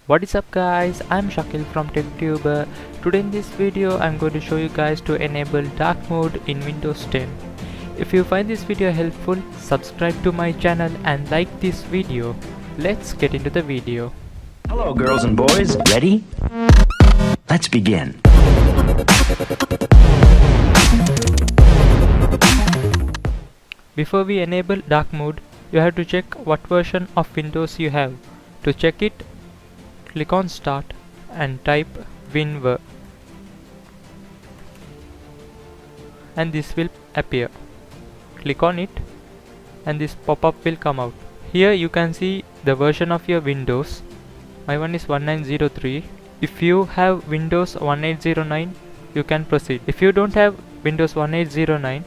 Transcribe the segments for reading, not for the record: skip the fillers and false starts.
What is up guys, I'm Shakil from TechTuber. Today in this video I'm going to show you guys to enable dark mode in Windows 10. If you find this video helpful, subscribe to my channel and like this video. Let's get into the video. Hello girls and boys, ready? Let's begin. Before we enable dark mode, you have to check what version of Windows you have. To check it, click on Start and type WinVer and this will appear. Click on it and this pop-up will come out. Here you can see the version of your Windows. My one is 1903. If you have Windows 1809, you can proceed. If you don't have Windows 1809,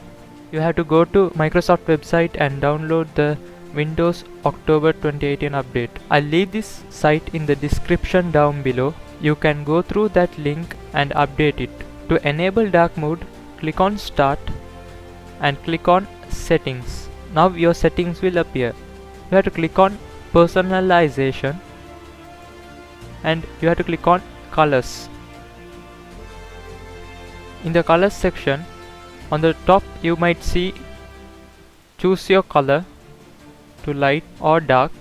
you have to go to Microsoft website and download the Windows October 2018 update. I'll leave this site in the description down below. You can go through that link and update it. To enable dark mode, click on Start and click on Settings. Now your settings will appear. You have to click on Personalization and you have to click on Colors. In the Colors section, on the top you might see choose your color to light or dark,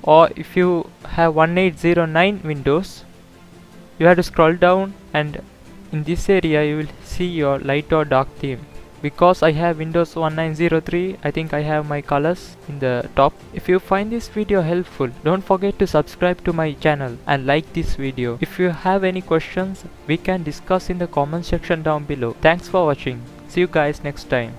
or if you have 1809 Windows, you have to scroll down and in this area you will see your light or dark theme. Because I have Windows 1903, I think I have my colors in the top. If you find this video helpful, don't forget to subscribe to my channel and like this video. If you have any questions, we can discuss in the comment section down below. Thanks for watching. See you guys next time.